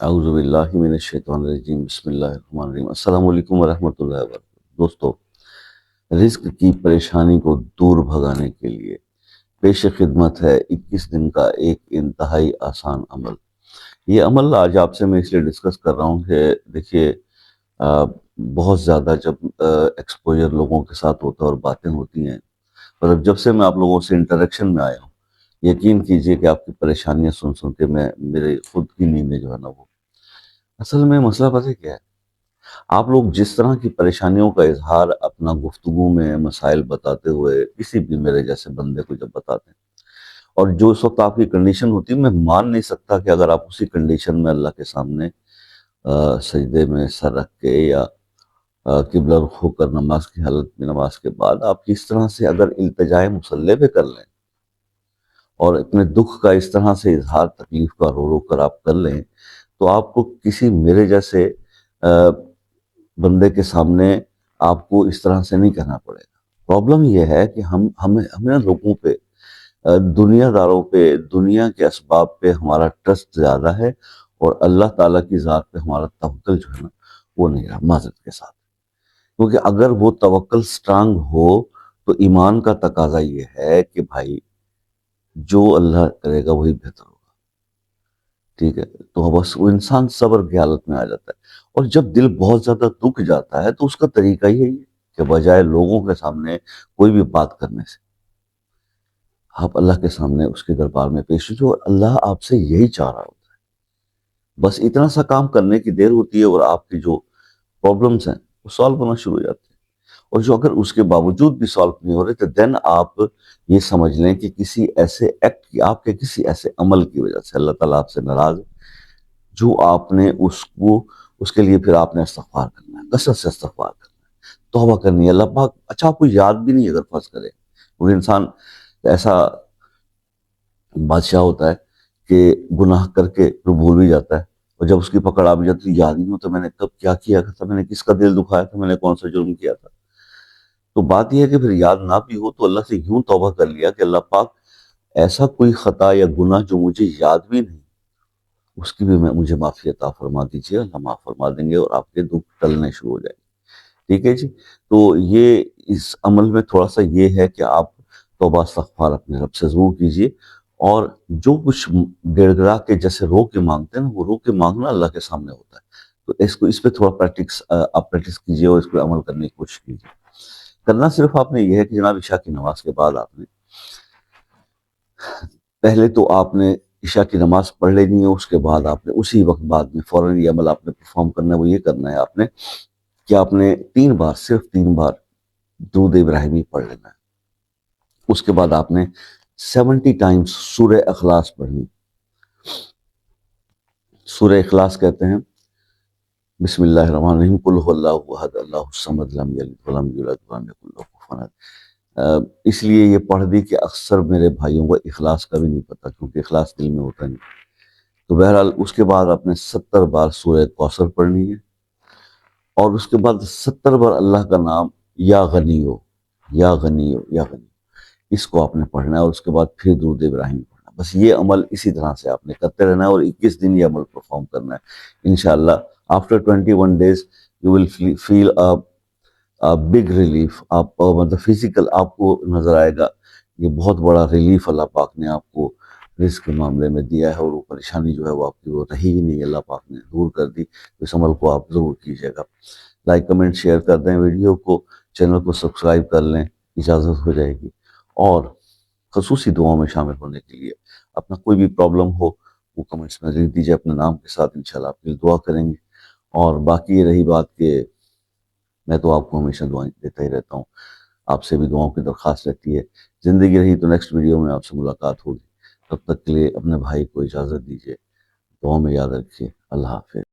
اعوذ باللہ من الشیطان الرجیم بسم اللہ الرحمن الرحیم السلام علیکم ورحمۃ اللہ وبرکاتہ دوستو، رزق کی پریشانی کو دور بھگانے کے لیے پیش خدمت ہے 21 دن کا ایک انتہائی آسان عمل۔ یہ عمل آج آپ سے میں اس لیے ڈسکس کر رہا ہوں کہ دیکھیے، بہت زیادہ جب ایکسپوجر لوگوں کے ساتھ ہوتا ہے اور باتیں ہوتی ہیں، مطلب جب سے میں آپ لوگوں سے انٹریکشن میں آیا ہوں، یقین کیجئے کہ آپ کی پریشانیاں سن سن کے میرے خود کی نیندیں جو ہے نا، وہ اصل میں مسئلہ پتہ ہے کیا ہے؟ آپ لوگ جس طرح کی پریشانیوں کا اظہار اپنا گفتگو میں مسائل بتاتے ہوئے کسی بھی میرے جیسے بندے کو جب بتاتے ہیں، اور جو اس وقت آپ کی کنڈیشن ہوتی ہے، میں مان نہیں سکتا کہ اگر آپ اسی کنڈیشن میں اللہ کے سامنے سجدے میں سر رکھ کے یا قبلہ رخ ہو کر نماز کی حالت میں، نماز کے بعد آپ اس طرح سے اگر التجائے مصلی پہ کر لیں اور اپنے دکھ کا اس طرح سے اظہار تکلیف کا رو رو کر آپ کر لیں، تو آپ کو کسی میرے جیسے بندے کے سامنے آپ کو اس طرح سے نہیں کہنا پڑے گا۔ پرابلم یہ ہے کہ ہمیں لوگوں پہ، دنیا داروں پہ، دنیا کے اسباب پہ ہمارا ٹرسٹ زیادہ ہے، اور اللہ تعالیٰ کی ذات پہ ہمارا توکل جو ہے نا، وہ نہیں رہا معذرت کے ساتھ۔ کیونکہ اگر وہ توکل سٹرانگ ہو تو ایمان کا تقاضا یہ ہے کہ بھائی جو اللہ کرے گا وہی بہتر ہوگا، ٹھیک ہے؟ تو بس وہ انسان صبر کی حالت میں آ جاتا ہے، اور جب دل بہت زیادہ دکھ جاتا ہے تو اس کا طریقہ یہی ہے کہ بجائے لوگوں کے سامنے کوئی بھی بات کرنے سے، آپ اللہ کے سامنے اس کے دربار میں پیش ہو، اور اللہ آپ سے یہی چاہ رہا ہوتا ہے۔ بس اتنا سا کام کرنے کی دیر ہوتی ہے اور آپ کی جو پرابلمس ہیں وہ سالو ہونا شروع ہو جاتے ہیں۔ اور جو اگر اس کے باوجود بھی سالو نہیں ہو رہے تو دین آپ یہ سمجھ لیں کہ کسی ایسے ایکٹ کی، آپ کے کسی ایسے عمل کی وجہ سے اللہ تعالیٰ آپ سے ناراض ہے، جو آپ نے اس کے لیے پھر آپ نے استغفار کرنا ہے، کثرت سے استغفار کرنا ہے، توبہ کرنی ہے۔ اللہ پاک اچھا آپ کو یاد بھی نہیں اگر فرض کرے، کیونکہ انسان ایسا بادشاہ ہوتا ہے کہ گناہ کر کے تو بھول بھی جاتا ہے، اور جب اس کی پکڑ آ بھی جاتی ہے یاد ہی نہیں ہوتا میں نے کب کیا کیا تھا، میں نے کس کا دل دکھایا تھا، میں نے کون سا جرم کیا تھا۔ تو بات یہ ہے کہ پھر یاد نہ بھی ہو تو اللہ سے یوں توبہ کر لیا کہ اللہ پاک ایسا کوئی خطا یا گناہ جو مجھے یاد بھی نہیں، اس کی بھی مجھے معافی عطا فرما دیجیے۔ اللہ معاف فرما دیں گے اور آپ کے دکھ ٹلنے شروع ہو جائیں گے، ٹھیک ہے جی؟ تو یہ اس عمل میں تھوڑا سا یہ ہے کہ آپ توبہ استغفار اپنے رب سے ضرور کیجیے، اور جو کچھ گڑ گڑا کے جیسے رو کے مانگتے ہیں نا، وہ رو کے مانگنا اللہ کے سامنے ہوتا ہے۔ تو اس پہ تھوڑا آپ پریکٹس کیجیے اور اس پہ عمل کرنے کی کوشش کیجیے۔ کرنا صرف آپ نے یہ ہے کہ جناب عشاء کی نماز کے بعد آپ نے پہلے تو آپ نے عشاء کی نماز پڑھ لینی ہے، اس کے بعد آپ نے اسی وقت بعد میں فوراً یہ عمل آپ نے پرفارم کرنا ہے۔ وہ یہ کرنا ہے آپ نے کہ آپ نے 3 بار، صرف 3 بار درود ابراہیمی پڑھ لینا ہے۔ اس کے بعد آپ نے 70 ٹائمز سورہ اخلاص پڑھنی۔ سورہ اخلاص کہتے ہیں بسم اللہ الرحمن الرحیم، قل هو اللہ احد اللہ الصمد لم یلد ولم یولد ولم یکن له کفوا احد۔ اس لیے یہ پڑھ دی کہ اکثر میرے بھائیوں کو اخلاص کا بھی نہیں پتہ، کیونکہ اخلاص دل میں ہوتا نہیں۔ تو بہرحال اس کے بعد آپ نے 70 بار سورہ کوثر پڑھنی ہے، اور اس کے بعد 70 بار اللہ کا نام یا غنی ہو، یا غنی ہو، یا غنی، اس کو آپ نے پڑھنا ہے، اور اس کے بعد پھر درود ابراہیم پڑھنا ہے۔ بس یہ عمل اسی طرح سے آپ نے کرتے رہنا ہے، اور 21 دن یہ عمل پرفارم کرنا ہے انشاءاللہ۔ After 21 days you will feel a big relief۔ آپ مطلب فزیکل آپ کو نظر آئے گا یہ بہت بڑا ریلیف اللہ پاک نے آپ کو رزق کے معاملے میں دیا ہے، اور وہ پریشانی جو ہے وہ آپ کی وہ رہی ہی نہیں، اللہ پاک نے دور کر دی۔ اس عمل کو آپ ضرور کیجیے گا۔ لائک کمنٹ شیئر کر دیں ویڈیو کو، چینل کو سبسکرائب کر لیں، اجازت ہو جائے گی۔ اور خصوصی دعاؤں میں شامل ہونے کے لیے اپنا کوئی بھی پرابلم ہو وہ کمنٹس میں لکھ دیجیے اپنے نام کے ساتھ، انشاءاللہ آپ کے لیے دعا کریں گے۔ اور باقی یہ رہی بات کہ میں تو آپ کو ہمیشہ دعائیں دیتا ہی رہتا ہوں، آپ سے بھی دعاؤں کی درخواست رہتی ہے۔ زندگی رہی تو نیکسٹ ویڈیو میں آپ سے ملاقات ہوگی، تب تک کے لیے اپنے بھائی کو اجازت دیجیے، دعاؤں میں یاد رکھیے۔ اللہ حافظ۔